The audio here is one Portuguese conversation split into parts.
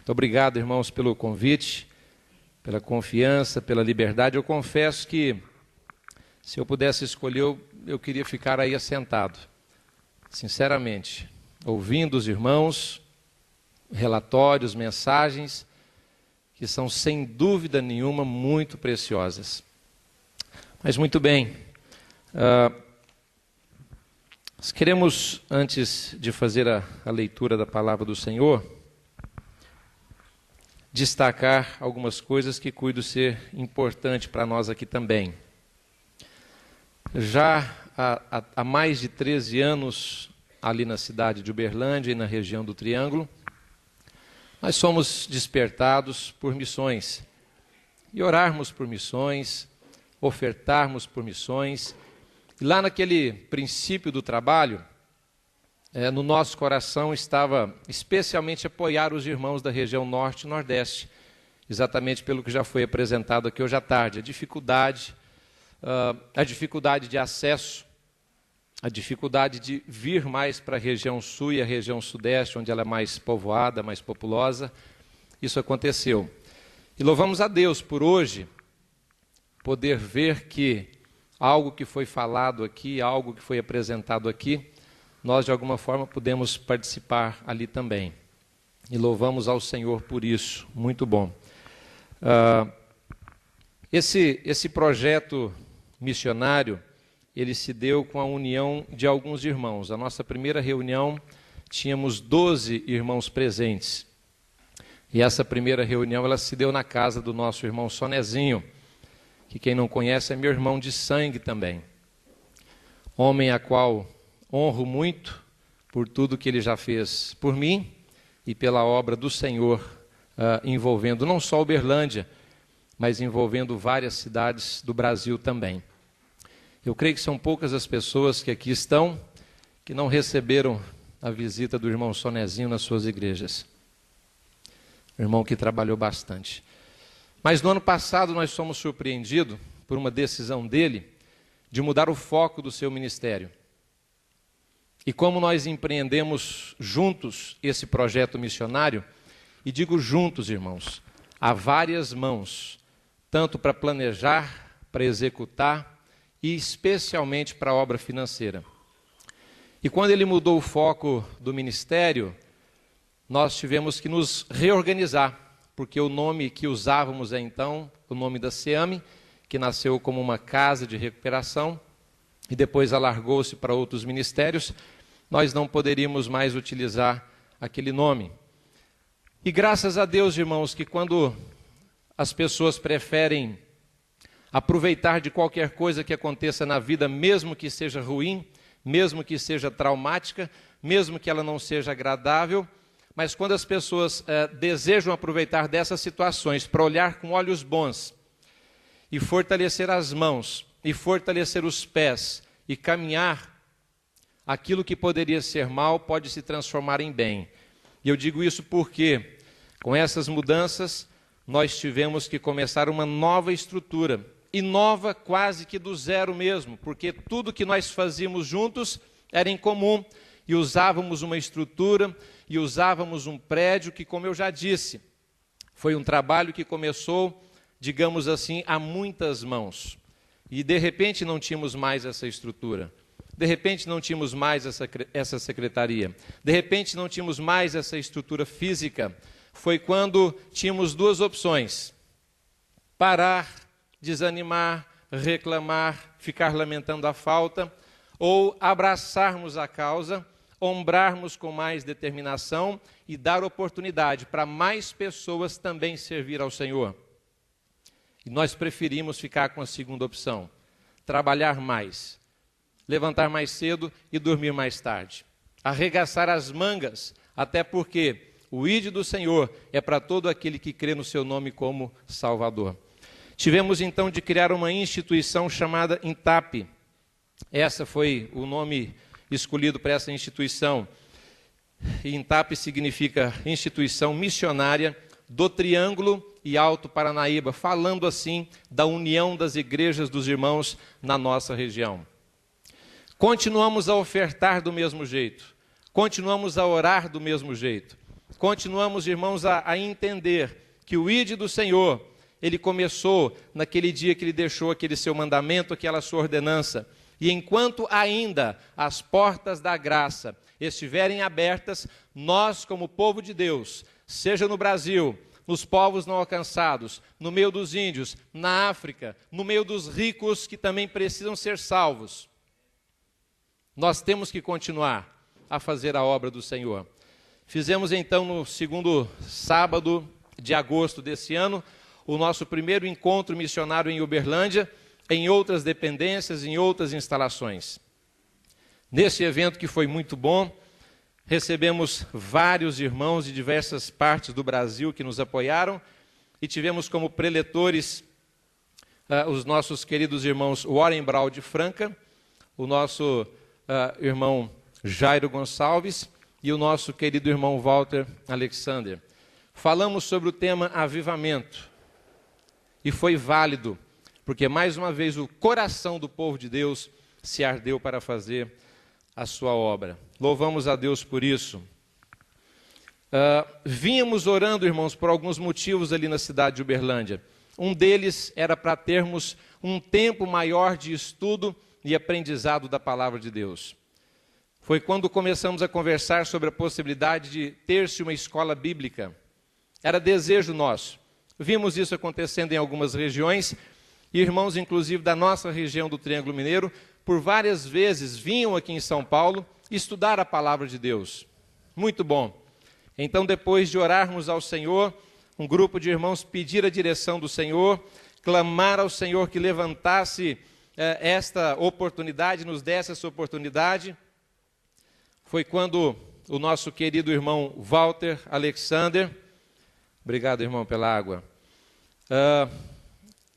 Muito obrigado, irmãos, pelo convite, pela confiança, pela liberdade. Eu confesso que, se eu pudesse escolher, eu queria ficar aí assentado, sinceramente, ouvindo os irmãos, relatórios, mensagens, que são, sem dúvida nenhuma, muito preciosas. Mas muito bem, nós queremos, antes de fazer a leitura da palavra do Senhor, destacar algumas coisas que cuido ser importante para nós aqui também. Já há mais de 13 anos, ali na cidade de Uberlândia e na região do Triângulo, nós somos despertados por missões. E orarmos por missões, ofertarmos por missões. E lá naquele princípio do trabalho, no nosso coração estava especialmente apoiar os irmãos da região norte e nordeste, exatamente pelo que já foi apresentado aqui hoje à tarde, a dificuldade de acesso, a dificuldade de vir mais para a região sul e a região sudeste, onde ela é mais povoada, mais populosa. Isso aconteceu. E louvamos a Deus por hoje poder ver que algo que foi falado aqui, algo que foi apresentado aqui, nós de alguma forma podemos participar ali também. E louvamos ao Senhor por isso. Muito bom. Esse projeto missionário, ele se deu com a união de alguns irmãos. A nossa primeira reunião, tínhamos 12 irmãos presentes. E essa primeira reunião, ela se deu na casa do nosso irmão Sonezinho, que quem não conhece é meu irmão de sangue também. Homem a qual honro muito por tudo que ele já fez por mim e pela obra do Senhor, envolvendo não só Uberlândia, mas envolvendo várias cidades do Brasil também. Eu creio que são poucas as pessoas que aqui estão que não receberam a visita do irmão Sonezinho nas suas igrejas. Irmão que trabalhou bastante. Mas no ano passado nós fomos surpreendidos por uma decisão dele de mudar o foco do seu ministério. E como nós empreendemos juntos esse projeto missionário, e digo juntos, irmãos, há várias mãos, tanto para planejar, para executar e especialmente para a obra financeira. E quando ele mudou o foco do ministério, nós tivemos que nos reorganizar, porque o nome que usávamos então, o nome da SEAMI, que nasceu como uma casa de recuperação e depois alargou-se para outros ministérios, nós não poderíamos mais utilizar aquele nome. E graças a Deus, irmãos, que quando as pessoas preferem aproveitar de qualquer coisa que aconteça na vida, mesmo que seja ruim, mesmo que seja traumática, mesmo que ela não seja agradável, mas quando as pessoas desejam aproveitar dessas situações para olhar com olhos bons e fortalecer as mãos e fortalecer os pés e caminhar, aquilo que poderia ser mal pode se transformar em bem. E eu digo isso porque, com essas mudanças, nós tivemos que começar uma nova estrutura, e nova quase que do zero mesmo, porque tudo que nós fazíamos juntos era em comum, e usávamos uma estrutura, e usávamos um prédio que, como eu já disse, foi um trabalho que começou, digamos assim, a muitas mãos. E de repente não tínhamos mais essa estrutura, de repente não tínhamos mais essa secretaria, de repente não tínhamos mais essa estrutura física. Foi quando tínhamos duas opções: parar, desanimar, reclamar, ficar lamentando a falta, ou abraçarmos a causa, ombrarmos com mais determinação e dar oportunidade para mais pessoas também servir ao Senhor. E nós preferimos ficar com a segunda opção: trabalhar mais, levantar mais cedo e dormir mais tarde, arregaçar as mangas, até porque o ID do Senhor é para todo aquele que crê no seu nome como Salvador. Tivemos então de criar uma instituição chamada INTAP. Essa foi o nome escolhido para essa instituição. INTAP significa Instituição Missionária do Triângulo e Alto Paranaíba, falando assim da união das igrejas dos irmãos na nossa região. Continuamos a ofertar do mesmo jeito, continuamos a orar do mesmo jeito, continuamos, irmãos, a entender que o ide do Senhor, ele começou naquele dia que ele deixou aquele seu mandamento, aquela sua ordenança. E enquanto ainda as portas da graça estiverem abertas, nós, como povo de Deus, seja no Brasil, nos povos não alcançados, no meio dos índios, na África, no meio dos ricos que também precisam ser salvos, nós temos que continuar a fazer a obra do Senhor. Fizemos então no segundo sábado de agosto desse ano, o nosso primeiro encontro missionário em Uberlândia, em outras dependências, em outras instalações. Nesse evento que foi muito bom, recebemos vários irmãos de diversas partes do Brasil que nos apoiaram e tivemos como preletores os nossos queridos irmãos Warren Brau de Franca, o nosso irmão Jairo Gonçalves e o nosso querido irmão Walter Alexander. Falamos sobre o tema avivamento e foi válido, porque mais uma vez o coração do povo de Deus se ardeu para fazer a sua obra. Louvamos a Deus por isso. Vínhamos orando, irmãos, por alguns motivos ali na cidade de Uberlândia. Um deles era para termos um tempo maior de estudo e aprendizado da palavra de Deus. Foi quando começamos a conversar sobre a possibilidade de ter-se uma escola bíblica. Era desejo nosso. Vimos isso acontecendo em algumas regiões, e irmãos, inclusive da nossa região do Triângulo Mineiro, por várias vezes vinham aqui em São Paulo estudar a palavra de Deus. Muito bom. Então, depois de orarmos ao Senhor, um grupo de irmãos pedir a direção do Senhor, clamar ao Senhor que levantasse esta oportunidade, nos desse essa oportunidade, foi quando o nosso querido irmão Walter Alexander, obrigado, irmão, pela água,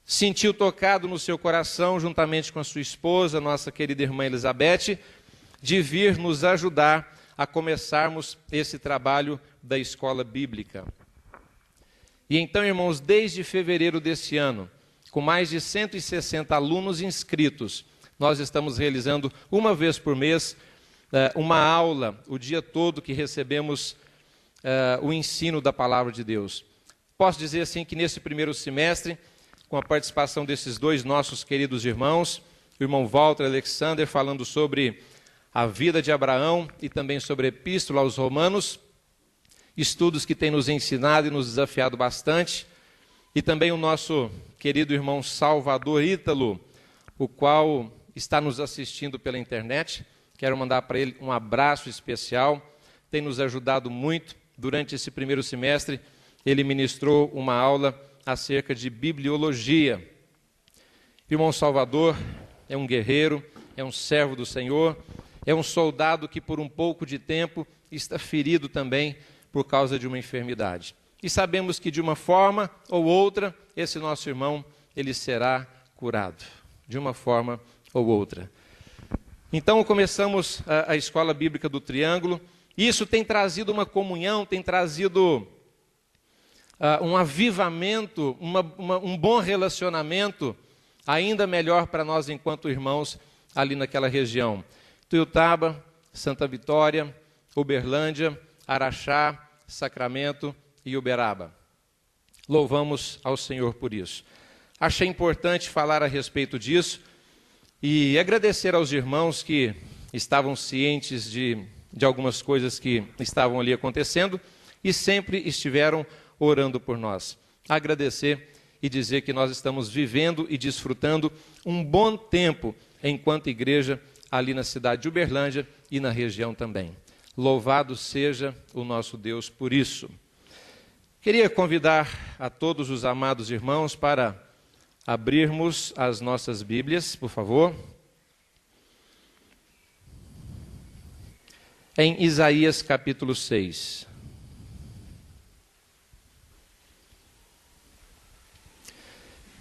sentiu tocado no seu coração, juntamente com a sua esposa, nossa querida irmã Elizabeth, de vir nos ajudar a começarmos esse trabalho da escola bíblica. E então, irmãos, desde fevereiro desse ano, com mais de 160 alunos inscritos, nós estamos realizando uma vez por mês uma aula, o dia todo que recebemos o ensino da palavra de Deus. Posso dizer assim que nesse primeiro semestre, com a participação desses dois nossos queridos irmãos, o irmão Walter Alexander falando sobre a vida de Abraão e também sobre a Epístola aos Romanos, estudos que têm nos ensinado e nos desafiado bastante, e também o nosso querido irmão Salvador Ítalo, o qual está nos assistindo pela internet. Quero mandar para ele um abraço especial, tem nos ajudado muito. Durante esse primeiro semestre, ele ministrou uma aula acerca de bibliologia. Irmão Salvador é um guerreiro, é um servo do Senhor, é um soldado que por um pouco de tempo está ferido também por causa de uma enfermidade. E sabemos que de uma forma ou outra, esse nosso irmão, ele será curado, de uma forma ou outra. Então começamos a Escola Bíblica do Triângulo, e isso tem trazido uma comunhão, tem trazido um avivamento, um bom relacionamento, ainda melhor para nós enquanto irmãos ali naquela região. Tuiutaba, Santa Vitória, Uberlândia, Araxá, Sacramento e Uberaba. Louvamos ao Senhor por isso. Achei importante falar a respeito disso e agradecer aos irmãos que estavam cientes de algumas coisas que estavam ali acontecendo e sempre estiveram orando por nós. Agradecer e dizer que nós estamos vivendo e desfrutando um bom tempo enquanto igreja ali na cidade de Uberlândia e na região também. Louvado seja o nosso Deus por isso. Queria convidar a todos os amados irmãos para abrirmos as nossas Bíblias, por favor. Em Isaías capítulo 6.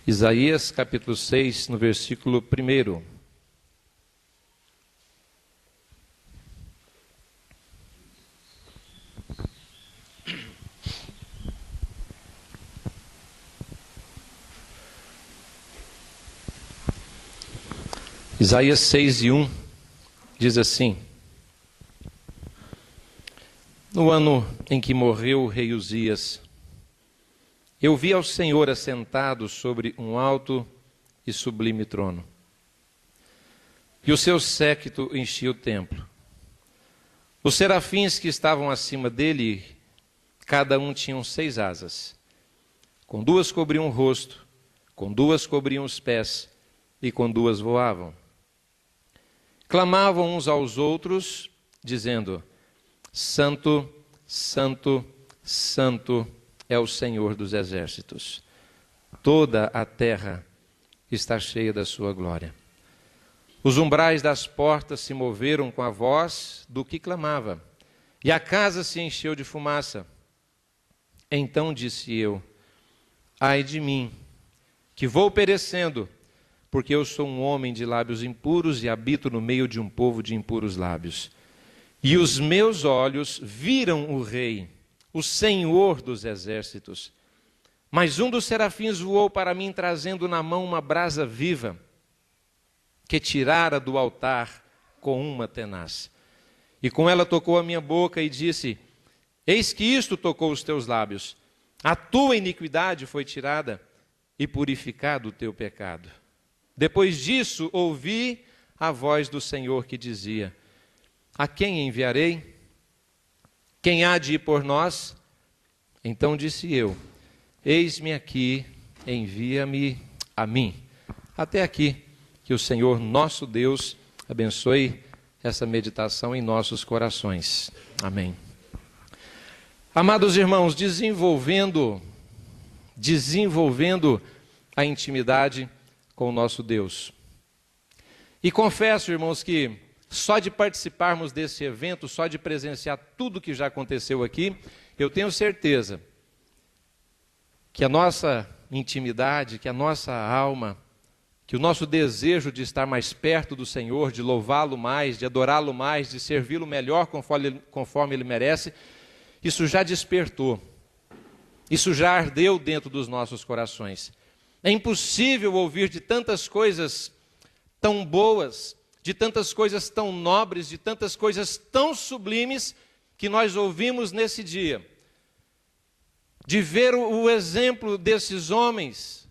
Isaías capítulo 6, no versículo 1. Isaías 6:1 diz assim: No ano em que morreu o rei Uzias, eu vi ao Senhor assentado sobre um alto e sublime trono. E o seu séquito enchia o templo. Os serafins que estavam acima dele, cada um tinham 6 asas. Com 2 cobriam o rosto, com 2 cobriam os pés, e com 2 voavam. Clamavam uns aos outros, dizendo: Santo, Santo, Santo é o Senhor dos exércitos. Toda a terra está cheia da sua glória. Os umbrais das portas se moveram com a voz do que clamava, e a casa se encheu de fumaça. Então disse eu: ai de mim, que vou perecendo, porque eu sou um homem de lábios impuros e habito no meio de um povo de impuros lábios. E os meus olhos viram o Rei, o Senhor dos exércitos. Mas um dos serafins voou para mim, trazendo na mão uma brasa viva, que tirara do altar com uma tenaz. E com ela tocou a minha boca e disse: eis que isto tocou os teus lábios. A tua iniquidade foi tirada e purificado o teu pecado. Depois disso ouvi a voz do Senhor que dizia: a quem enviarei? Quem há de ir por nós? Então disse eu: eis-me aqui, envia-me a mim. Até aqui. Que o Senhor nosso Deus abençoe essa meditação em nossos corações. Amém. Amados irmãos, desenvolvendo a intimidade com o nosso Deus. E confesso, irmãos, que só de participarmos desse evento, só de presenciar tudo que já aconteceu aqui, eu tenho certeza que a nossa intimidade, que a nossa alma, que o nosso desejo de estar mais perto do Senhor, de louvá-lo mais, de adorá-lo mais, de servi-lo melhor conforme Ele merece, isso já despertou, isso já ardeu dentro dos nossos corações. É impossível ouvir de tantas coisas tão boas, de tantas coisas tão nobres, de tantas coisas tão sublimes que nós ouvimos nesse dia. De ver o exemplo desses homens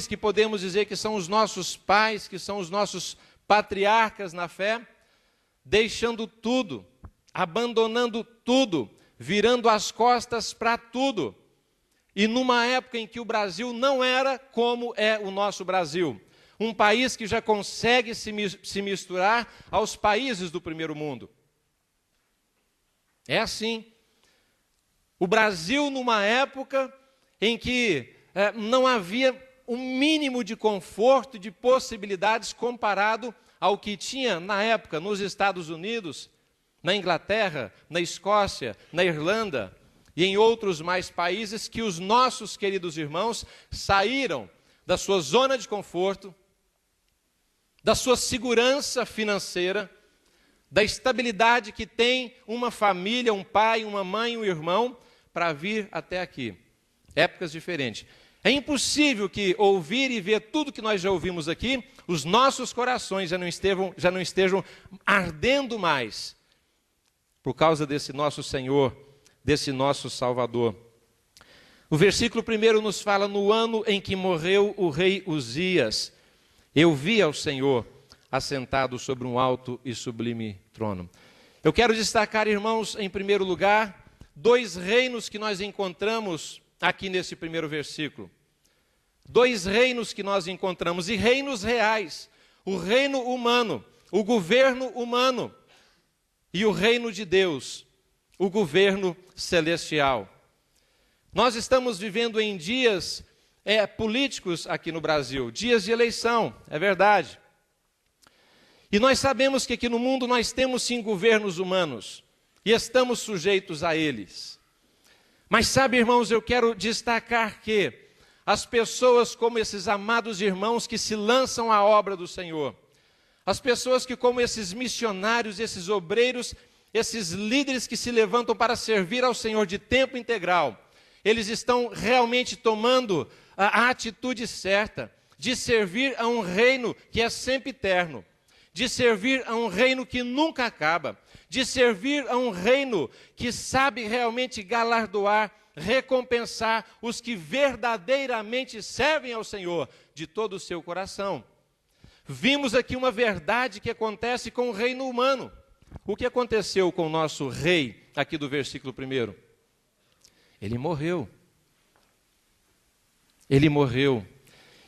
que podemos dizer que são os nossos pais, que são os nossos patriarcas na fé, deixando tudo, abandonando tudo, virando as costas para tudo. E numa época em que o Brasil não era como é o nosso Brasil. Um país que já consegue se misturar aos países do primeiro mundo. É assim. O Brasil numa época em que não havia um mínimo de conforto e de possibilidades comparado ao que tinha na época nos Estados Unidos, na Inglaterra, na Escócia, na Irlanda e em outros mais países que os nossos queridos irmãos saíram da sua zona de conforto, da sua segurança financeira, da estabilidade que tem uma família, um pai, uma mãe, um irmão, para vir até aqui. Épocas diferentes. É impossível que ouvir e ver tudo que nós já ouvimos aqui, os nossos corações já não estejam ardendo mais por causa desse nosso Senhor, desse nosso Salvador. O versículo 1 nos fala: no ano em que morreu o rei Uzias, eu vi ao Senhor assentado sobre um alto e sublime trono. Eu quero destacar, irmãos, em primeiro lugar, 2 reinos que nós encontramos aqui nesse primeiro versículo. 2 reinos que nós encontramos, e reinos reais. O reino humano, o governo humano, e o reino de Deus, o governo celestial. Nós estamos vivendo em dias políticos aqui no Brasil, dias de eleição, é verdade. E nós sabemos que aqui no mundo nós temos sim governos humanos, e estamos sujeitos a eles. Mas sabe, irmãos, eu quero destacar que as pessoas como esses amados irmãos que se lançam à obra do Senhor, as pessoas que como esses missionários, esses obreiros, esses líderes que se levantam para servir ao Senhor de tempo integral, eles estão realmente tomando a atitude certa de servir a um reino que é sempre eterno. de servir a um reino que nunca acaba, de servir a um reino que sabe realmente galardoar, recompensar os que verdadeiramente servem ao Senhor de todo o seu coração. Vimos aqui uma verdade que acontece com o reino humano. O que aconteceu com o nosso rei, aqui do versículo 1? Ele morreu. Ele morreu.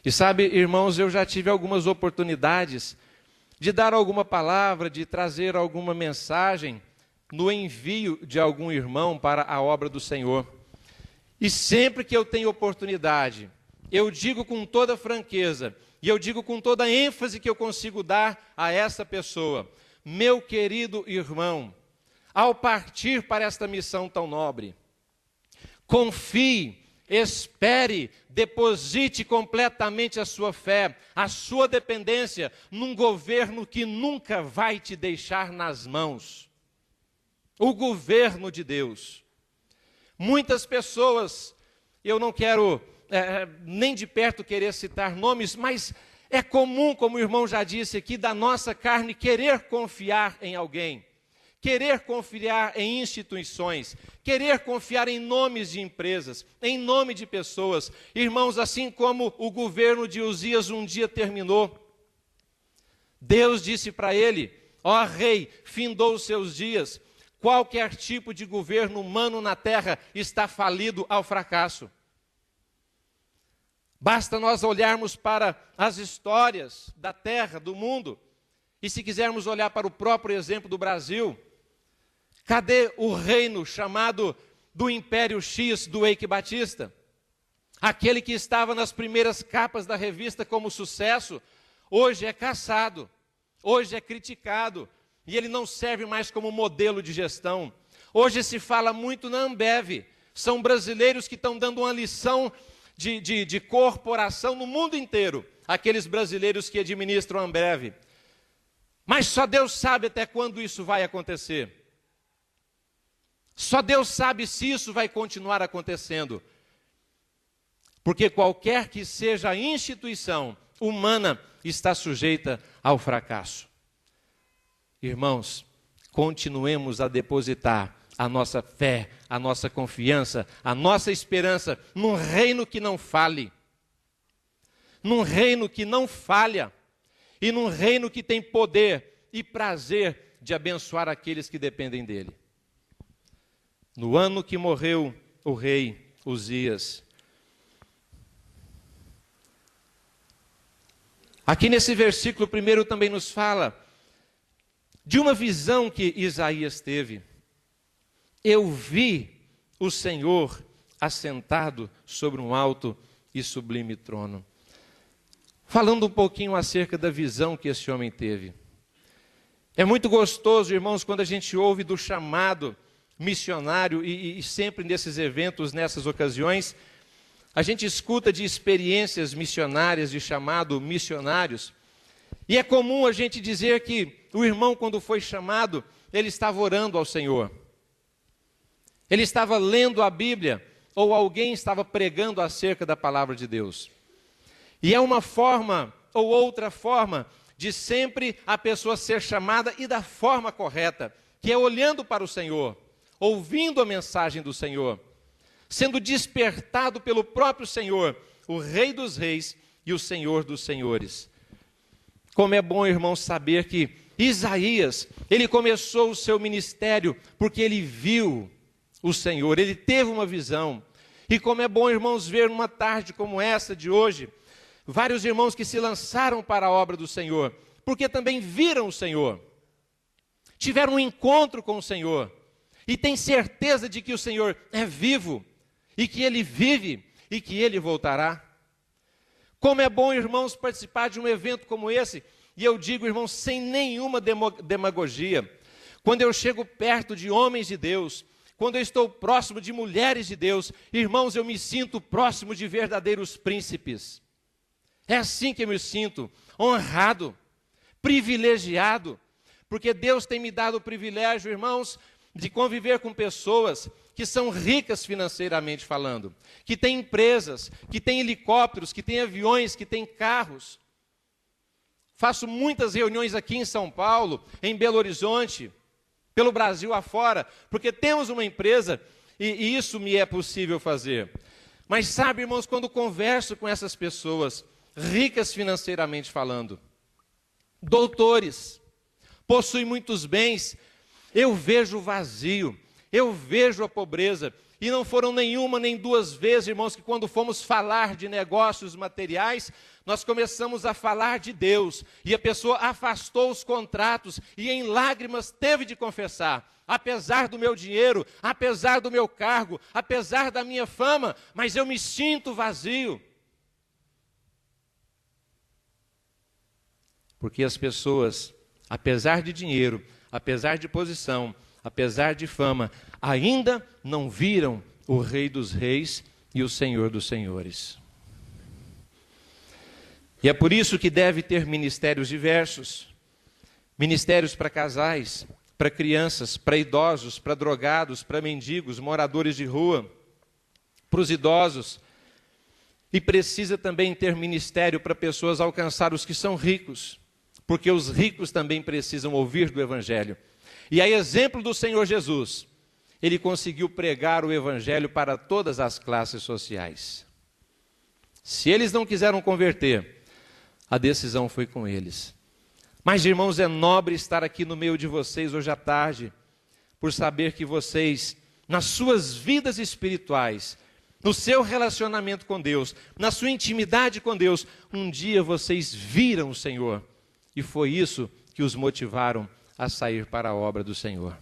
E sabe, irmãos, eu já tive algumas oportunidades de dar alguma palavra, de trazer alguma mensagem no envio de algum irmão para a obra do Senhor. E sempre que eu tenho oportunidade, eu digo com toda franqueza, e eu digo com toda a ênfase que eu consigo dar a essa pessoa: meu querido irmão, ao partir para esta missão tão nobre, confie, espere, deposite completamente a sua fé, a sua dependência num governo que nunca vai te deixar nas mãos. O governo de Deus. Muitas pessoas, eu não quero nem de perto querer citar nomes, mas é comum, como o irmão já disse aqui, da nossa carne querer confiar em alguém, querer confiar em instituições, querer confiar em nomes de empresas, em nome de pessoas. Irmãos, assim como o governo de Uzias um dia terminou, Deus disse para ele: ó rei, findou os seus dias, qualquer tipo de governo humano na terra está falido ao fracasso. Basta nós olharmos para as histórias da terra, do mundo, e se quisermos olhar para o próprio exemplo do Brasil, cadê o reino chamado do Império X do Eike Batista? Aquele que estava nas primeiras capas da revista como sucesso, hoje é caçado, hoje é criticado, e ele não serve mais como modelo de gestão. Hoje se fala muito na Ambev, são brasileiros que estão dando uma lição de corporação no mundo inteiro, aqueles brasileiros que administram a Ambev. Mas só Deus sabe até quando isso vai acontecer. Só Deus sabe se isso vai continuar acontecendo. Porque qualquer que seja a instituição humana está sujeita ao fracasso. Irmãos, continuemos a depositar a nossa fé, a nossa confiança, a nossa esperança num reino que não fale, num reino que não falha, e num reino que tem poder e prazer de abençoar aqueles que dependem dele. No ano que morreu o rei Uzias, aqui nesse versículo primeiro também nos fala de uma visão que Isaías teve. Eu vi o Senhor assentado sobre um alto e sublime trono. Falando um pouquinho acerca da visão que esse homem teve. É muito gostoso, irmãos, quando a gente ouve do chamado missionário e sempre nesses eventos, nessas ocasiões, a gente escuta de experiências missionárias, de chamado missionários. E é comum a gente dizer que o irmão, quando foi chamado, ele estava orando ao Senhor. Ele estava lendo a Bíblia, ou alguém estava pregando acerca da palavra de Deus. E é uma forma, ou outra forma, de sempre a pessoa ser chamada e da forma correta, que é olhando para o Senhor, ouvindo a mensagem do Senhor, sendo despertado pelo próprio Senhor, o Rei dos Reis e o Senhor dos Senhores. Como é bom, irmãos, saber que Isaías, ele começou o seu ministério porque ele viu o Senhor, ele teve uma visão. E como é bom, irmãos, ver numa tarde como essa de hoje, vários irmãos que se lançaram para a obra do Senhor, porque também viram o Senhor, tiveram um encontro com o Senhor, e têm certeza de que o Senhor é vivo, e que Ele vive, e que Ele voltará. Como é bom, irmãos, participar de um evento como esse, e eu digo, irmãos, sem nenhuma demagogia, quando eu chego perto de homens de Deus, quando eu estou próximo de mulheres de Deus, irmãos, eu me sinto próximo de verdadeiros príncipes. É assim que eu me sinto, honrado, privilegiado, porque Deus tem me dado o privilégio, irmãos, de conviver com pessoas que são ricas financeiramente falando, que têm empresas, que têm helicópteros, que têm aviões, que têm carros. Faço muitas reuniões aqui em São Paulo, em Belo Horizonte, pelo Brasil afora, porque temos uma empresa e isso me é possível fazer. Mas sabe, irmãos, quando converso com essas pessoas, ricas financeiramente falando, doutores, possuem muitos bens, eu vejo o vazio, eu vejo a pobreza. E não foram nenhuma nem duas vezes, irmãos, que quando fomos falar de negócios materiais, nós começamos a falar de Deus. E a pessoa afastou os contratos e em lágrimas teve de confessar: apesar do meu dinheiro, apesar do meu cargo, apesar da minha fama, mas eu me sinto vazio. Porque as pessoas, apesar de dinheiro, apesar de posição, apesar de fama, ainda não viram o Rei dos Reis e o Senhor dos Senhores. E é por isso que deve ter ministérios diversos. Ministérios para casais, para crianças, para idosos, para drogados, para mendigos, moradores de rua, para os idosos. E precisa também ter ministério para pessoas alcançar os que são ricos, porque os ricos também precisam ouvir do Evangelho. E a exemplo do Senhor Jesus, ele conseguiu pregar o Evangelho para todas as classes sociais. Se eles não quiseram converter, a decisão foi com eles. Mas, irmãos, é nobre estar aqui no meio de vocês hoje à tarde, por saber que vocês, nas suas vidas espirituais, no seu relacionamento com Deus, na sua intimidade com Deus, um dia vocês viram o Senhor. E foi isso que os motivaram a sair para a obra do Senhor.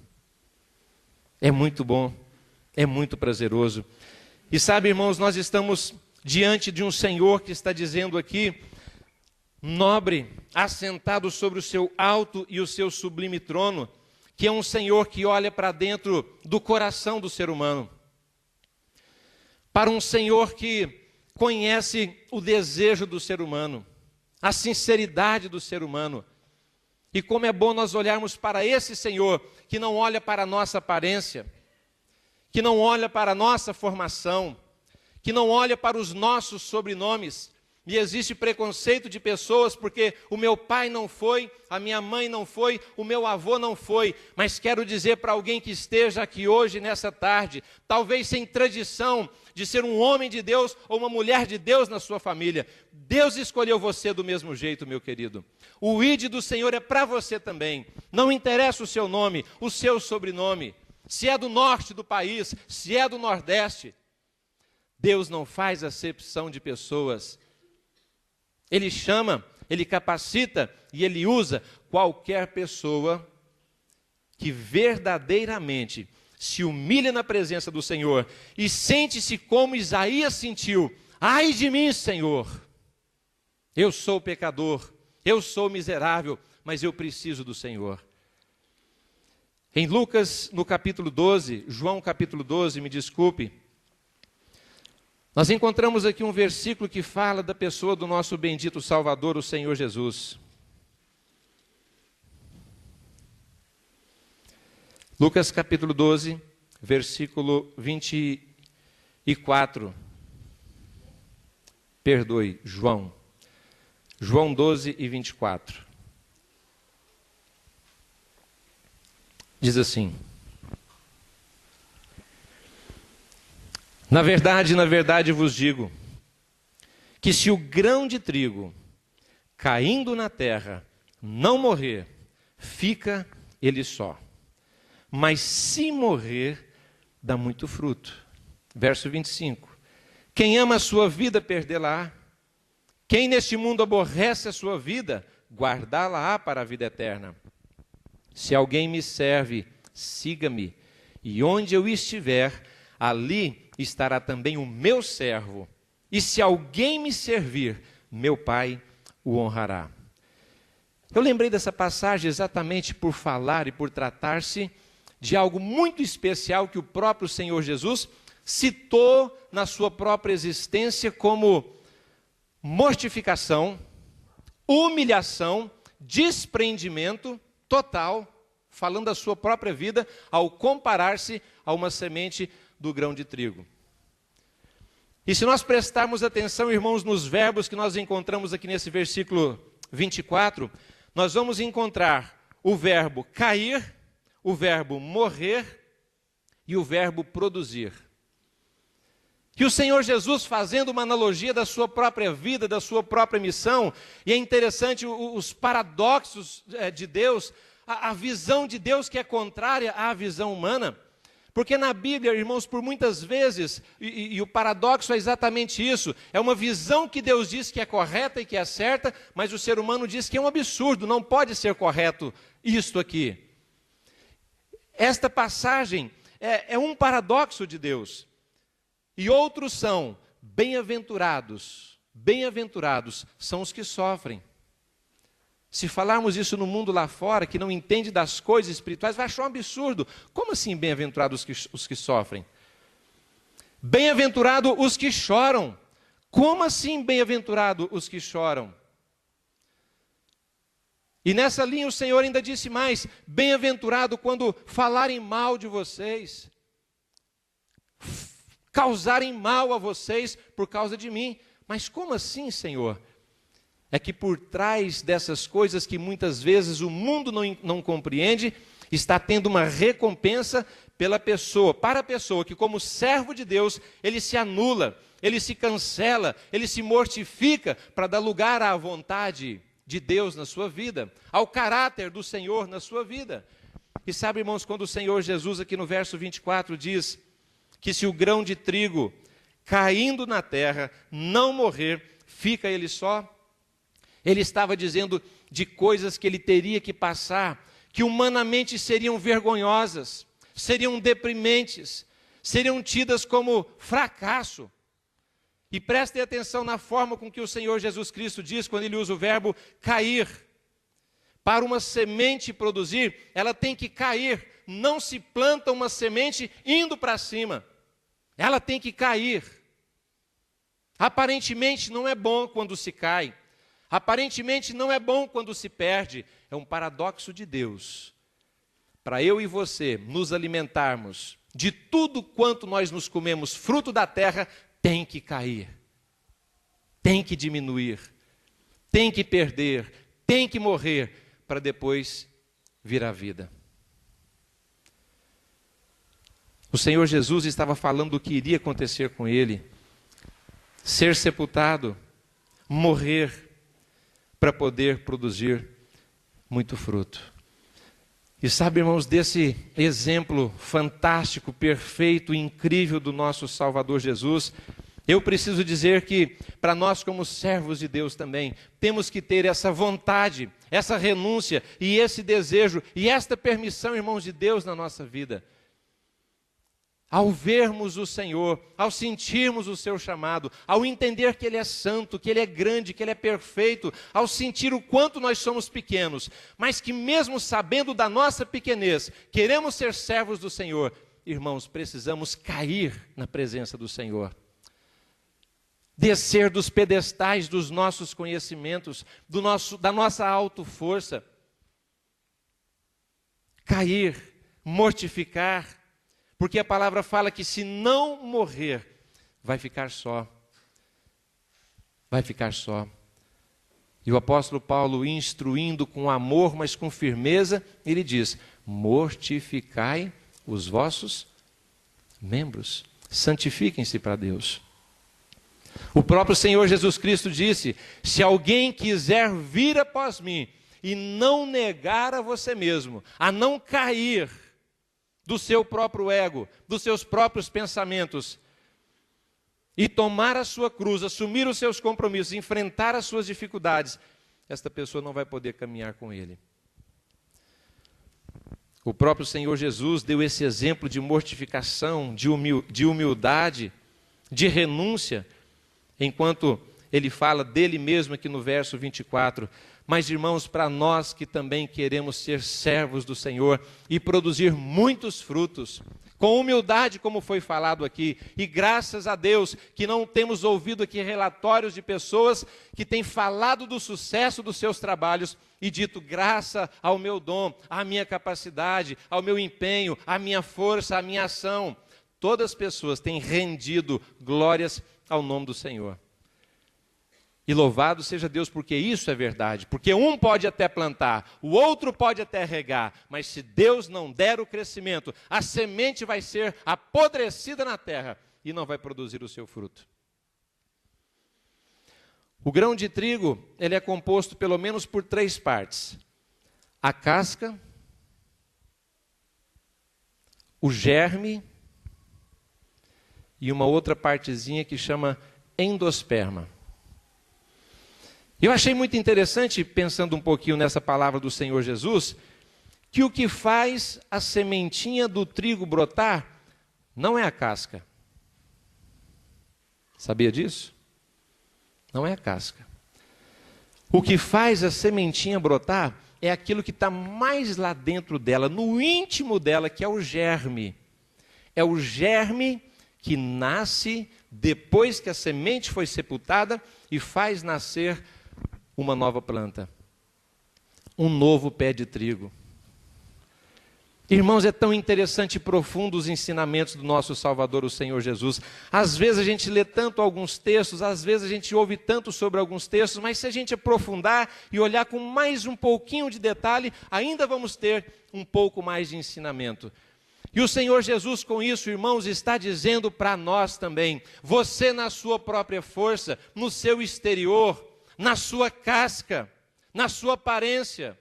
É muito bom, é muito prazeroso. E sabe, irmãos, nós estamos diante de um Senhor que está dizendo aqui: nobre, assentado sobre o seu alto e o seu sublime trono, que é um Senhor que olha para dentro do coração do ser humano. Para um Senhor que conhece o desejo do ser humano, a sinceridade do ser humano. E como é bom nós olharmos para esse Senhor, que não olha para a nossa aparência, que não olha para a nossa formação, que não olha para os nossos sobrenomes. E existe preconceito de pessoas porque o meu pai não foi, a minha mãe não foi, o meu avô não foi. Mas quero dizer para alguém que esteja aqui hoje, nessa tarde, talvez sem tradição de ser um homem de Deus ou uma mulher de Deus na sua família, Deus escolheu você do mesmo jeito, meu querido. O ID do Senhor é para você também. Não interessa o seu nome, o seu sobrenome, se é do norte do país, se é do nordeste. Deus não faz acepção de pessoas. Ele chama, Ele capacita e Ele usa qualquer pessoa que verdadeiramente se humilha na presença do Senhor e sente-se como Isaías sentiu: ai de mim, Senhor, eu sou pecador, eu sou miserável, mas eu preciso do Senhor. Em Lucas, no capítulo 12, João capítulo 12, me desculpe, nós encontramos aqui um versículo que fala da pessoa do nosso bendito Salvador, o Senhor Jesus. Lucas capítulo 12, versículo 24. Perdoe, João 12 e 24. Diz assim: na verdade vos digo, que se o grão de trigo, caindo na terra, não morrer, fica ele só. Mas se morrer, dá muito fruto. Verso 25. Quem ama a sua vida, perdê-la-á. Quem neste mundo aborrece a sua vida, guardá-la-á para a vida eterna. Se alguém me serve, siga-me, e onde eu estiver, ali estará também o meu servo. E se alguém me servir, meu Pai o honrará. Eu lembrei dessa passagem exatamente por falar e por tratar-se de algo muito especial que o próprio Senhor Jesus citou na sua própria existência como mortificação, humilhação, desprendimento total, falando da sua própria vida, ao comparar-se a uma semente do grão de trigo. E se nós prestarmos atenção, irmãos, nos verbos que nós encontramos aqui nesse versículo 24, nós vamos encontrar o verbo cair, o verbo morrer e o verbo produzir. E o Senhor Jesus, fazendo uma analogia da sua própria vida, da sua própria missão, e é interessante os paradoxos de Deus, a visão de Deus que é contrária à visão humana, porque na Bíblia, irmãos, por muitas vezes, e o paradoxo é exatamente isso, é uma visão que Deus diz que é correta e que é certa, mas o ser humano diz que é um absurdo, não pode ser correto isto aqui. Esta passagem é um paradoxo de Deus. E outros são bem-aventurados. Bem-aventurados são os que sofrem. Se falarmos isso no mundo lá fora, que não entende das coisas espirituais, vai achar um absurdo. Como assim bem-aventurados os que sofrem? Bem-aventurado os que choram. Como assim bem-aventurado os que choram? E nessa linha o Senhor ainda disse mais: bem-aventurado quando falarem mal de vocês, causarem mal a vocês por causa de mim. Mas como assim, Senhor? É que por trás dessas coisas que muitas vezes o mundo não compreende, está tendo uma recompensa para a pessoa que, como servo de Deus, ele se anula, ele se cancela, ele se mortifica para dar lugar à vontade de Deus na sua vida, ao caráter do Senhor na sua vida. E sabe, irmãos, quando o Senhor Jesus aqui no verso 24 diz que se o grão de trigo caindo na terra não morrer, fica ele só, ele estava dizendo de coisas que ele teria que passar, que humanamente seriam vergonhosas, seriam deprimentes, seriam tidas como fracasso. E prestem atenção na forma com que o Senhor Jesus Cristo diz, quando ele usa o verbo cair. Para uma semente produzir, ela tem que cair. Não se planta uma semente indo para cima. Ela tem que cair. Aparentemente não é bom quando se cai. Aparentemente não é bom quando se perde. É um paradoxo de Deus. Para eu e você nos alimentarmos de tudo quanto nós nos comemos, fruto da terra, tem que cair. Tem que diminuir. Tem que perder. Tem que morrer para depois vir à vida. O Senhor Jesus estava falando do que iria acontecer com ele. Ser sepultado, morrer, para poder produzir muito fruto. E sabe, irmãos, desse exemplo fantástico, perfeito, incrível do nosso Salvador Jesus, eu preciso dizer que, para nós como servos de Deus também, temos que ter essa vontade, essa renúncia e esse desejo e esta permissão, irmãos, de Deus na nossa vida. Ao vermos o Senhor, ao sentirmos o seu chamado, ao entender que Ele é santo, que Ele é grande, que Ele é perfeito, ao sentir o quanto nós somos pequenos, mas que mesmo sabendo da nossa pequenez, queremos ser servos do Senhor, irmãos, precisamos cair na presença do Senhor. Descer dos pedestais dos nossos conhecimentos, da nossa autoforça. Cair, mortificar, porque a palavra fala que se não morrer, vai ficar só. Vai ficar só. E o apóstolo Paulo, instruindo com amor, mas com firmeza, ele diz: mortificai os vossos membros, santifiquem-se para Deus. O próprio Senhor Jesus Cristo disse: se alguém quiser vir após mim e não negar a você mesmo, a não cair do seu próprio ego, dos seus próprios pensamentos, e tomar a sua cruz, assumir os seus compromissos, enfrentar as suas dificuldades, esta pessoa não vai poder caminhar com ele. O próprio Senhor Jesus deu esse exemplo de mortificação, de humildade, de renúncia, enquanto ele fala dele mesmo aqui no verso 24. Mas, irmãos, para nós que também queremos ser servos do Senhor e produzir muitos frutos, com humildade, como foi falado aqui, e graças a Deus que não temos ouvido aqui relatórios de pessoas que têm falado do sucesso dos seus trabalhos e dito: graças ao meu dom, à minha capacidade, ao meu empenho, à minha força, à minha ação. Todas as pessoas têm rendido glórias ao nome do Senhor. E louvado seja Deus, porque isso é verdade. Porque um pode até plantar, o outro pode até regar, mas se Deus não der o crescimento, a semente vai ser apodrecida na terra e não vai produzir o seu fruto. O grão de trigo, ele é composto pelo menos por 3 partes. A casca, o germe e uma outra partezinha que chama endosperma. Eu achei muito interessante, pensando um pouquinho nessa palavra do Senhor Jesus, que o que faz a sementinha do trigo brotar não é a casca. Sabia disso? Não é a casca. O que faz a sementinha brotar é aquilo que está mais lá dentro dela, no íntimo dela, que é o germe. É o germe que nasce depois que a semente foi sepultada e faz nascer uma nova planta, um novo pé de trigo. Irmãos, é tão interessante e profundo os ensinamentos do nosso Salvador, o Senhor Jesus. Às vezes a gente lê tanto alguns textos, às vezes a gente ouve tanto sobre alguns textos, mas se a gente aprofundar e olhar com mais um pouquinho de detalhe, ainda vamos ter um pouco mais de ensinamento. E o Senhor Jesus, com isso, irmãos, está dizendo para nós também: você na sua própria força, no seu exterior, na sua casca, na sua aparência,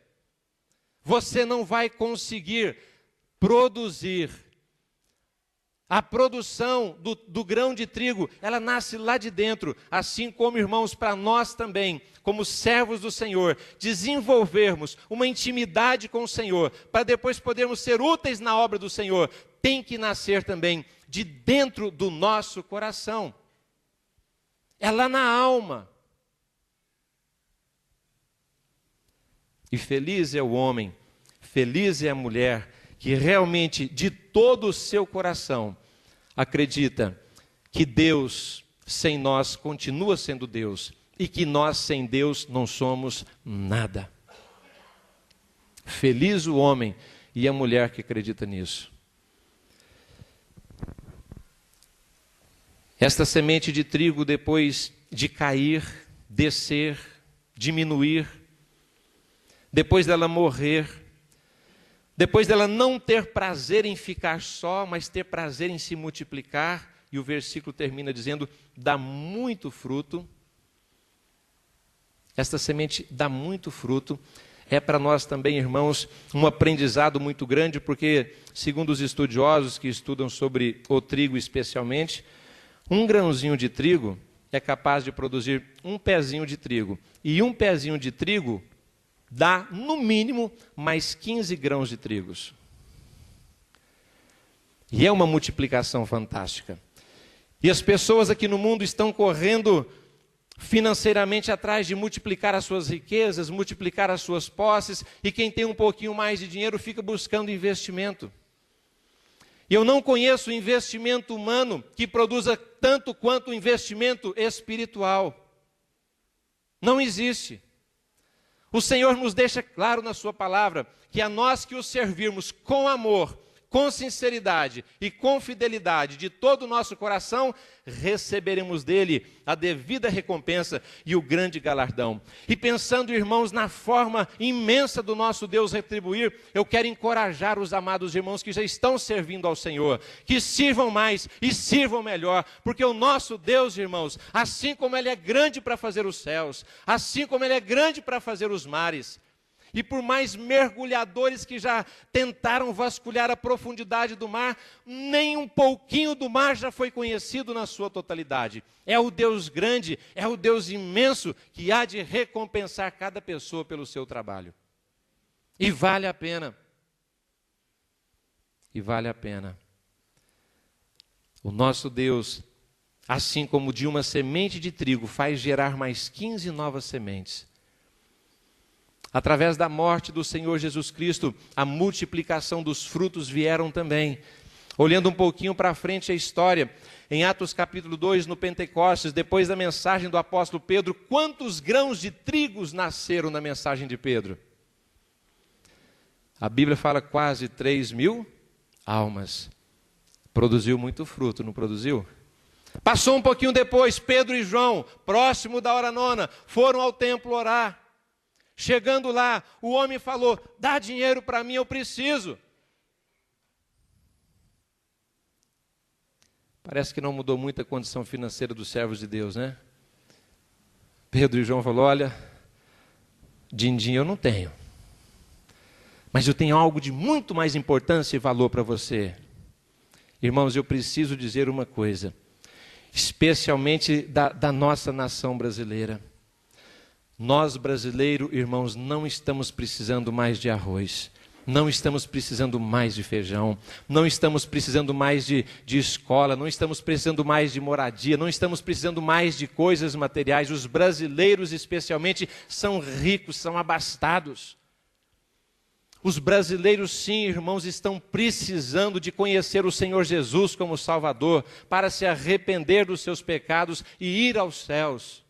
você não vai conseguir produzir. A produção do grão de trigo, ela nasce lá de dentro, assim como, irmãos, para nós também, como servos do Senhor, desenvolvermos uma intimidade com o Senhor, para depois podermos ser úteis na obra do Senhor, tem que nascer também de dentro do nosso coração. É lá na alma. E feliz é o homem, feliz é a mulher, que realmente, de todo o seu coração, acredita que Deus sem nós continua sendo Deus e que nós sem Deus não somos nada. Feliz o homem e a mulher que acredita nisso. Esta semente de trigo, depois de cair, descer, diminuir, depois dela morrer, depois dela não ter prazer em ficar só, mas ter prazer em se multiplicar, e o versículo termina dizendo, dá muito fruto. Esta semente dá muito fruto. É para nós também, irmãos, um aprendizado muito grande, porque, segundo os estudiosos que estudam sobre o trigo especialmente, um grãozinho de trigo é capaz de produzir um pezinho de trigo. E um pezinho de trigo dá, no mínimo, mais 15 grãos de trigos. E é uma multiplicação fantástica. E as pessoas aqui no mundo estão correndo financeiramente atrás de multiplicar as suas riquezas, multiplicar as suas posses, e quem tem um pouquinho mais de dinheiro fica buscando investimento. E eu não conheço investimento humano que produza tanto quanto o investimento espiritual. Não existe. O Senhor nos deixa claro na sua palavra que a nós que o servirmos com amor, com sinceridade e com fidelidade de todo o nosso coração, receberemos dele a devida recompensa e o grande galardão. E pensando, irmãos, na forma imensa do nosso Deus retribuir, eu quero encorajar os amados irmãos que já estão servindo ao Senhor, que sirvam mais e sirvam melhor, porque o nosso Deus, irmãos, assim como Ele é grande para fazer os céus, assim como Ele é grande para fazer os mares, e por mais mergulhadores que já tentaram vasculhar a profundidade do mar, nem um pouquinho do mar já foi conhecido na sua totalidade. É o Deus grande, é o Deus imenso que há de recompensar cada pessoa pelo seu trabalho. E vale a pena. E vale a pena. O nosso Deus, assim como de uma semente de trigo, faz gerar mais 15 novas sementes. Através da morte do Senhor Jesus Cristo, a multiplicação dos frutos vieram também. Olhando um pouquinho para frente a história, em Atos capítulo 2, no Pentecostes, depois da mensagem do apóstolo Pedro, quantos grãos de trigos nasceram na mensagem de Pedro? A Bíblia fala quase 3.000 almas. Produziu muito fruto, não produziu? Passou um pouquinho depois, Pedro e João, próximo da hora nona, foram ao templo orar. Chegando lá, o homem falou: dá dinheiro para mim, eu preciso. Parece que não mudou muito a condição financeira dos servos de Deus, né? Pedro e João falaram: olha, din-din eu não tenho, mas eu tenho algo de muito mais importância e valor para você. Irmãos, eu preciso dizer uma coisa, especialmente da nossa nação brasileira. Nós, brasileiros, irmãos, não estamos precisando mais de arroz, não estamos precisando mais de feijão, não estamos precisando mais de escola, não estamos precisando mais de moradia, não estamos precisando mais de coisas materiais. Os brasileiros, especialmente, são ricos, são abastados. Os brasileiros, sim, irmãos, estão precisando de conhecer o Senhor Jesus como Salvador, para se arrepender dos seus pecados e ir aos céus.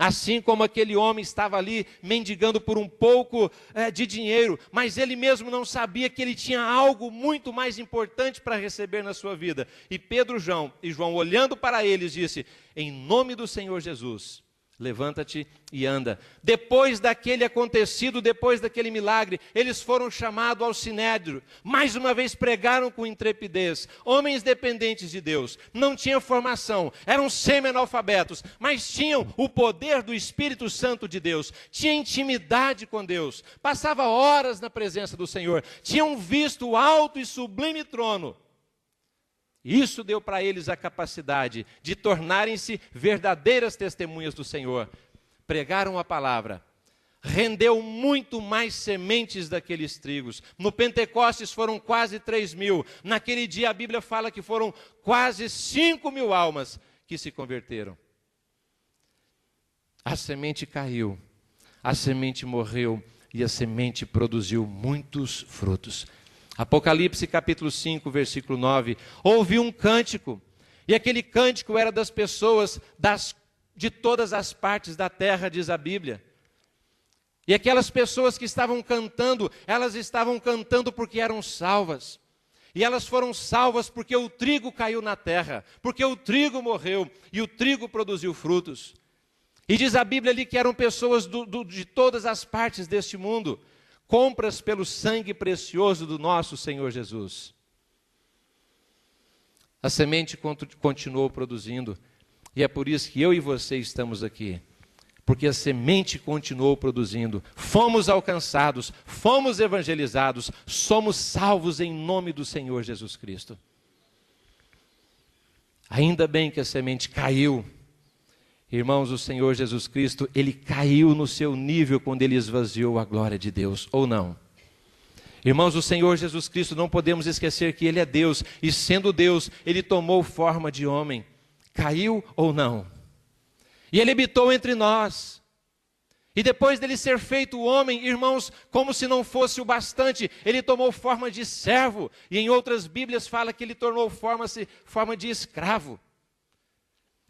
Assim como aquele homem estava ali mendigando por um pouco de dinheiro, mas ele mesmo não sabia que ele tinha algo muito mais importante para receber na sua vida. E Pedro e João, olhando para eles, disse: em nome do Senhor Jesus, levanta-te e anda. Depois daquele acontecido, depois daquele milagre, eles foram chamados ao Sinédrio. Mais uma vez pregaram com intrepidez. Homens dependentes de Deus, não tinham formação, eram semi-analfabetos, mas tinham o poder do Espírito Santo de Deus, tinham intimidade com Deus, passavam horas na presença do Senhor, tinham visto o alto e sublime trono. Isso deu para eles a capacidade de tornarem-se verdadeiras testemunhas do Senhor. Pregaram a palavra, rendeu muito mais sementes daqueles trigos. No Pentecostes foram quase 3.000. Naquele dia a Bíblia fala que foram quase 5.000 almas que se converteram. A semente caiu, a semente morreu e a semente produziu muitos frutos. Apocalipse capítulo 5, versículo 9, houve um cântico, e aquele cântico era das pessoas de todas as partes da terra, diz a Bíblia. E aquelas pessoas que estavam cantando, elas estavam cantando porque eram salvas. E elas foram salvas porque o trigo caiu na terra, porque o trigo morreu e o trigo produziu frutos. E diz a Bíblia ali que eram pessoas de todas as partes deste mundo, compras pelo sangue precioso do nosso Senhor Jesus. A semente continuou produzindo, e é por isso que eu e você estamos aqui, porque a semente continuou produzindo. Fomos alcançados, fomos evangelizados, somos salvos em nome do Senhor Jesus Cristo. Ainda bem que a semente caiu. Irmãos, o Senhor Jesus Cristo, Ele caiu no seu nível quando Ele esvaziou a glória de Deus, ou não? Irmãos, o Senhor Jesus Cristo, não podemos esquecer que Ele é Deus, e sendo Deus, Ele tomou forma de homem. Caiu ou não? E Ele habitou entre nós. E depois dele ser feito homem, irmãos, como se não fosse o bastante, Ele tomou forma de servo, e em outras Bíblias fala que Ele tornou forma de escravo.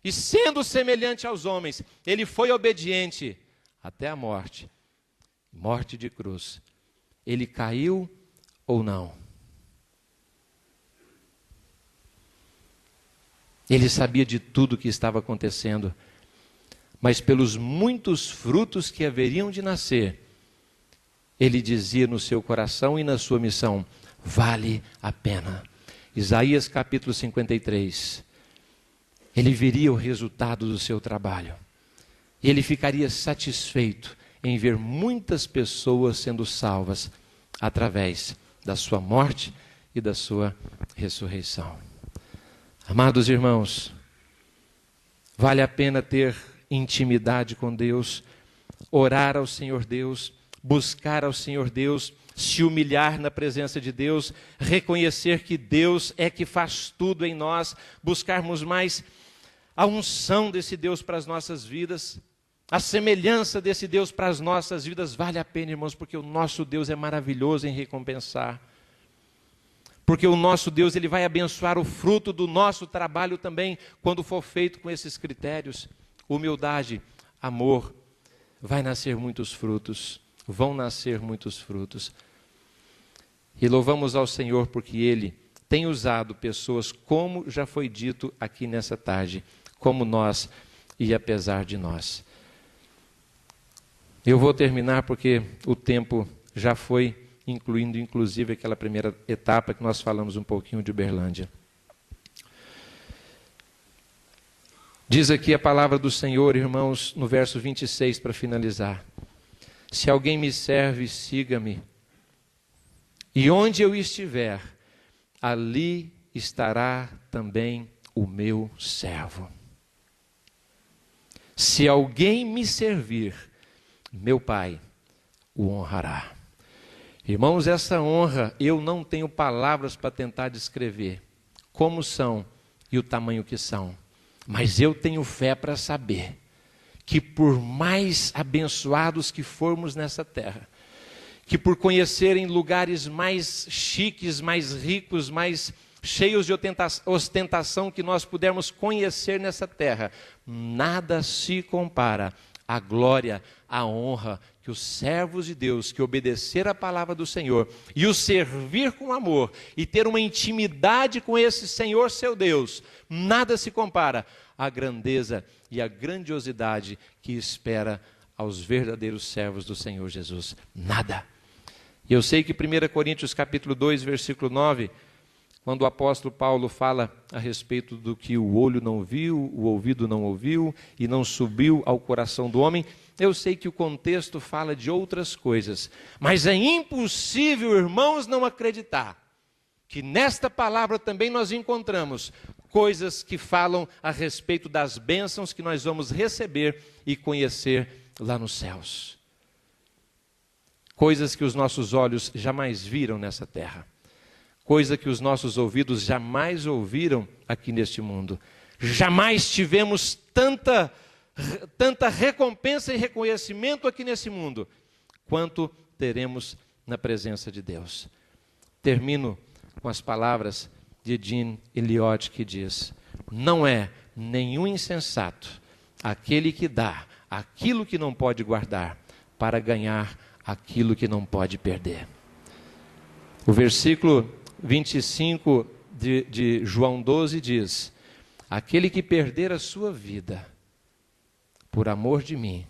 E sendo semelhante aos homens, Ele foi obediente até a morte, morte de cruz. Ele caiu ou não? Ele sabia de tudo o que estava acontecendo, mas pelos muitos frutos que haveriam de nascer, Ele dizia no seu coração e na sua missão: vale a pena. Isaías capítulo 53. Ele veria o resultado do seu trabalho. E ele ficaria satisfeito em ver muitas pessoas sendo salvas através da sua morte e da sua ressurreição. Amados irmãos, vale a pena ter intimidade com Deus, orar ao Senhor Deus, buscar ao Senhor Deus, se humilhar na presença de Deus, reconhecer que Deus é que faz tudo em nós, buscarmos mais a unção desse Deus para as nossas vidas, a semelhança desse Deus para as nossas vidas. Vale a pena, irmãos, porque o nosso Deus é maravilhoso em recompensar. Porque o nosso Deus, Ele vai abençoar o fruto do nosso trabalho também, quando for feito com esses critérios. Humildade, amor, vai nascer muitos frutos, vão nascer muitos frutos. E louvamos ao Senhor porque Ele tem usado pessoas, como já foi dito aqui nessa tarde, como nós e apesar de nós. Eu vou terminar porque o tempo já foi, incluindo inclusive aquela primeira etapa que nós falamos um pouquinho de Uberlândia. Diz aqui a palavra do Senhor, irmãos, no verso 26, para finalizar. Se alguém me serve, siga-me. E onde eu estiver, ali estará também o meu servo. Se alguém me servir, meu Pai o honrará. Irmãos, essa honra eu não tenho palavras para tentar descrever como são e o tamanho que são. Mas eu tenho fé para saber que por mais abençoados que formos nessa terra, que por conhecerem lugares mais chiques, mais ricos, mais cheios de ostentação que nós pudermos conhecer nessa terra, nada se compara à glória, à honra que os servos de Deus, que obedecer a palavra do Senhor e o servir com amor e ter uma intimidade com esse Senhor seu Deus, nada se compara à grandeza e à grandiosidade que espera aos verdadeiros servos do Senhor Jesus. Nada. E eu sei que 1 Coríntios capítulo 2, versículo 9, quando o apóstolo Paulo fala a respeito do que o olho não viu, o ouvido não ouviu e não subiu ao coração do homem, eu sei que o contexto fala de outras coisas, mas é impossível, irmãos, não acreditar que nesta palavra também nós encontramos coisas que falam a respeito das bênçãos que nós vamos receber e conhecer lá nos céus. Coisas que os nossos olhos jamais viram nessa terra. Coisa que os nossos ouvidos jamais ouviram aqui neste mundo. Jamais tivemos tanta recompensa e reconhecimento aqui nesse mundo, quanto teremos na presença de Deus. Termino com as palavras de Jean Elliott, que diz: não é nenhum insensato aquele que dá aquilo que não pode guardar, para ganhar aquilo que não pode perder. O versículo 25 de João 12 diz: aquele que perder a sua vida, por amor de mim,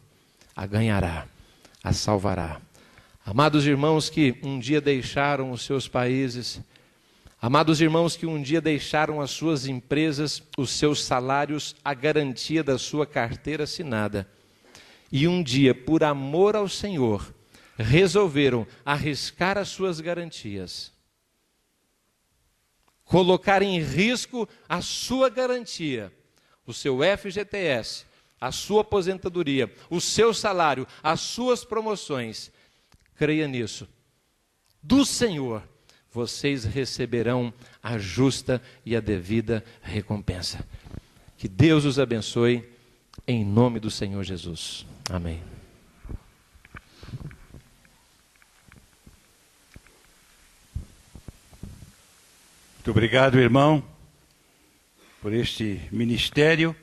a ganhará, a salvará. Amados irmãos que um dia deixaram os seus países, amados irmãos que um dia deixaram as suas empresas, os seus salários, a garantia da sua carteira assinada, e um dia, por amor ao Senhor, resolveram arriscar as suas garantias, colocar em risco a sua garantia, o seu FGTS, a sua aposentadoria, o seu salário, as suas promoções. Creia nisso. Do Senhor, vocês receberão a justa e a devida recompensa. Que Deus os abençoe, em nome do Senhor Jesus. Amém. Muito obrigado, irmão, por este ministério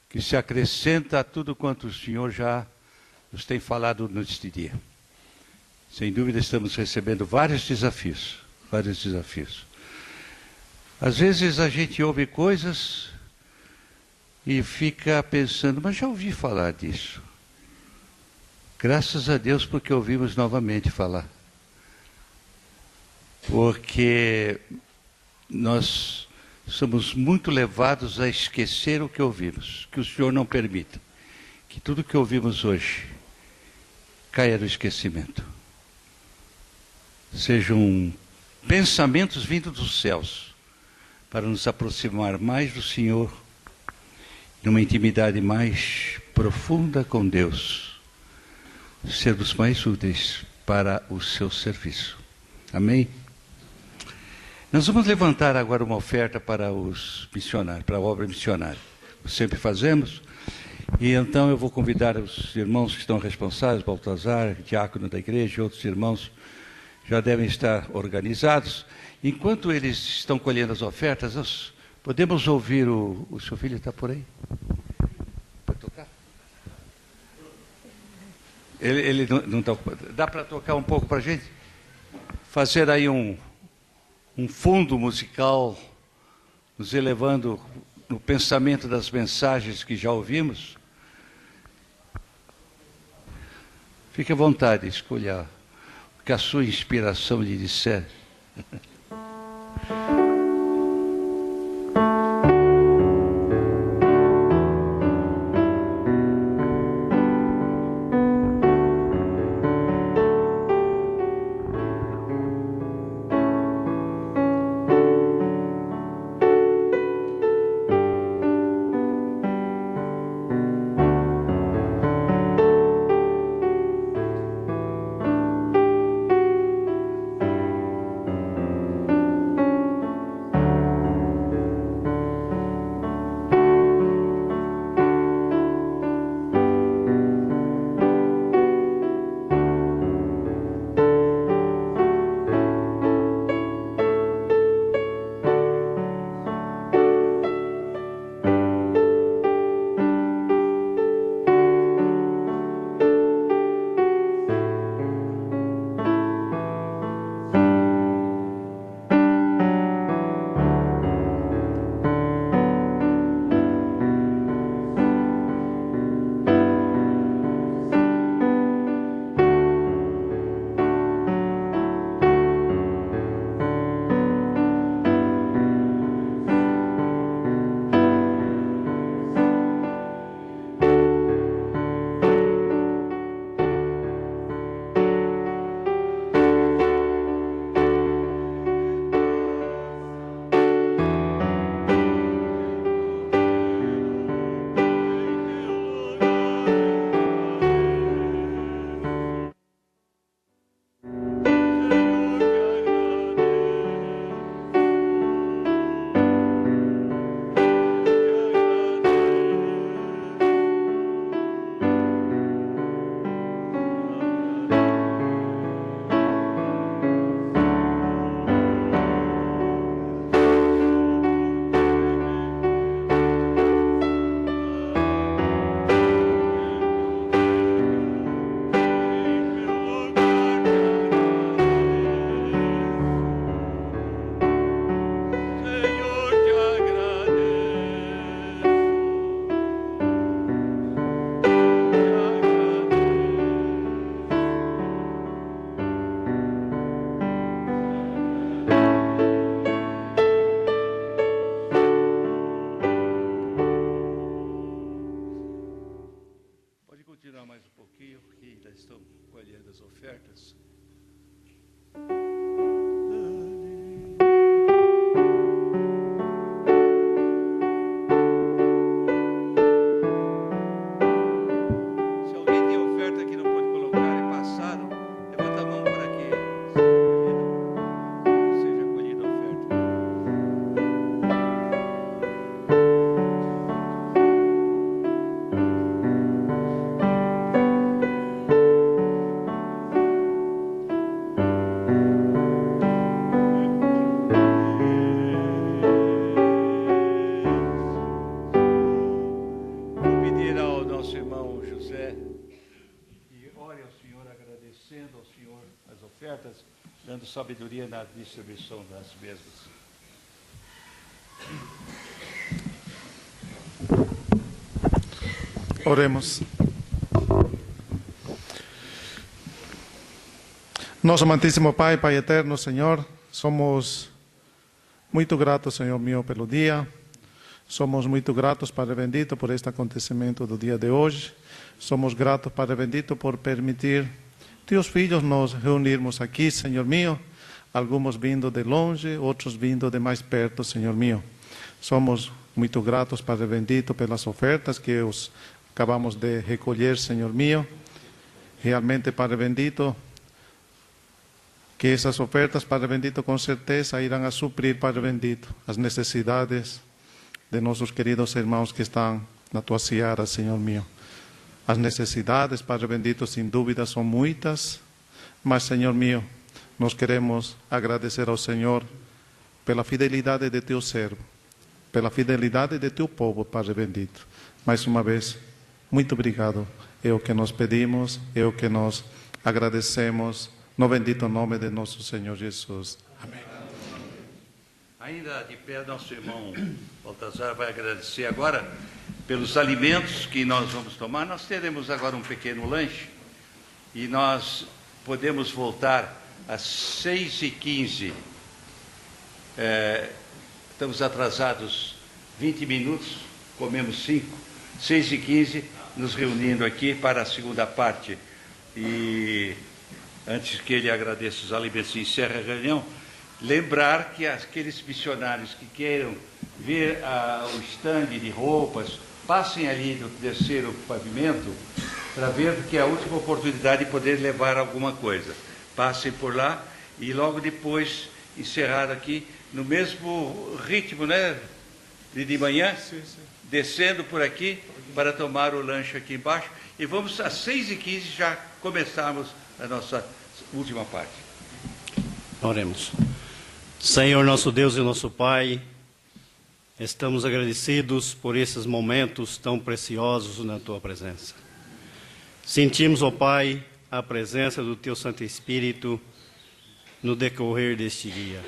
que se acrescenta a tudo quanto o Senhor já nos tem falado neste dia. Sem dúvida estamos recebendo vários desafios. Às vezes a gente ouve coisas e fica pensando, mas já ouvi falar disso. Graças a Deus porque ouvimos novamente falar. Porque nós somos muito levados a esquecer o que ouvimos. Que o Senhor não permita que tudo que ouvimos hoje caia no esquecimento. Sejam pensamentos vindos dos céus para nos aproximar mais do Senhor, numa intimidade mais profunda com Deus, sermos mais úteis para o seu serviço. Amém? Nós vamos levantar agora uma oferta para os missionários, para a obra missionária. Sempre fazemos. E então eu vou convidar os irmãos que estão responsáveis, Baltazar, diácono da igreja, e outros irmãos já devem estar organizados. Enquanto eles estão colhendo as ofertas, nós podemos ouvir o seu filho está por aí? Pode tocar? Ele não está. Dá para tocar um pouco para a gente? Fazer aí um fundo musical nos elevando no pensamento das mensagens que já ouvimos, fique à vontade de escolher o que a sua inspiração lhe disser. Dando sabedoria na distribuição das mesmas. Oremos. Nosso amantíssimo Pai, Pai eterno, Senhor, somos muito gratos, Senhor meu, pelo dia. Somos muito gratos, Padre bendito, por este acontecimento do dia de hoje. Somos gratos, Padre bendito, por permitir Teus filhos nos reunirmos aqui, Senhor meu, alguns vindo de longe, outros vindo de mais perto, Senhor meu. Somos muito gratos, Padre bendito, pelas ofertas que acabamos de recolher, Senhor meu. Realmente, Padre bendito, que essas ofertas, Padre bendito, com certeza irão a suprir, Padre bendito, as necessidades de nossos queridos irmãos que estão na Tua seara, Senhor meu. As necessidades, Padre bendito, sem dúvida são muitas, mas, Senhor meu, nós queremos agradecer ao Senhor pela fidelidade de Teu servo, pela fidelidade de Teu povo, Padre bendito. Mais uma vez, muito obrigado. É o que nós pedimos, é o que nós agradecemos, no bendito nome de nosso Senhor Jesus. Amém. Ainda de pé, nosso irmão Baltazar vai agradecer agora pelos alimentos que nós vamos tomar. Nós teremos agora um pequeno lanche e nós podemos voltar às 6h15. Estamos atrasados 20 minutos, comemos 5. 6h15, nos reunindo aqui para a segunda parte. E antes que ele agradeça os alimentos e encerre a reunião, lembrar que aqueles missionários que queiram ver o estande de roupas, passem ali no terceiro pavimento para ver que é a última oportunidade de poder levar alguma coisa. Passem por lá e logo depois encerrar aqui no mesmo ritmo, né? De manhã, sim. Descendo por aqui para tomar o lanche aqui embaixo e vamos às 6h15 já começarmos a nossa última parte. Oremos. Senhor, nosso Deus e nosso Pai, estamos agradecidos por esses momentos tão preciosos na Tua presença. Sentimos, ó Pai, a presença do Teu Santo Espírito no decorrer deste dia.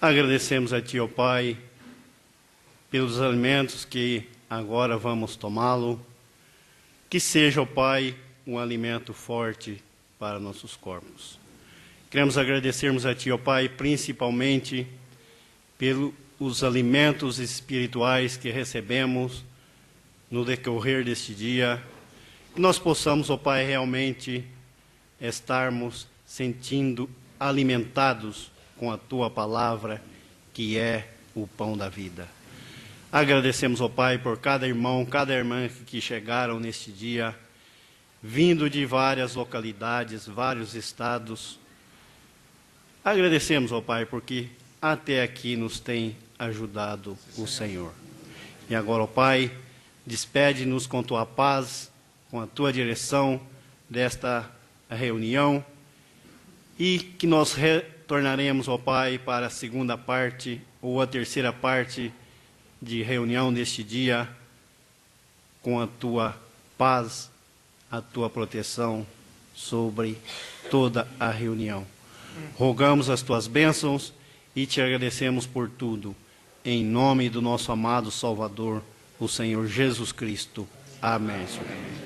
Agradecemos a Ti, ó Pai, pelos alimentos que agora vamos tomá-lo, que seja, ó Pai, um alimento forte para nossos corpos. Queremos agradecermos a Ti, ó Pai, principalmente pelos alimentos espirituais que recebemos no decorrer deste dia, que nós possamos, ó Pai, realmente estarmos sentindo alimentados com a Tua palavra, que é o pão da vida. Agradecemos, ó Pai, por cada irmão, cada irmã que chegaram neste dia, vindo de várias localidades, vários estados. Agradecemos, ó Pai, porque até aqui nos tem ajudado o Senhor. E agora, ó Pai, despede-nos com Tua paz, com a Tua direção desta reunião e que nós retornaremos, ó Pai, para a segunda parte ou a terceira parte de reunião neste dia com a Tua paz, a Tua proteção sobre toda a reunião. Rogamos as Tuas bênçãos e Te agradecemos por tudo, em nome do nosso amado Salvador, o Senhor Jesus Cristo. Amém, Senhor.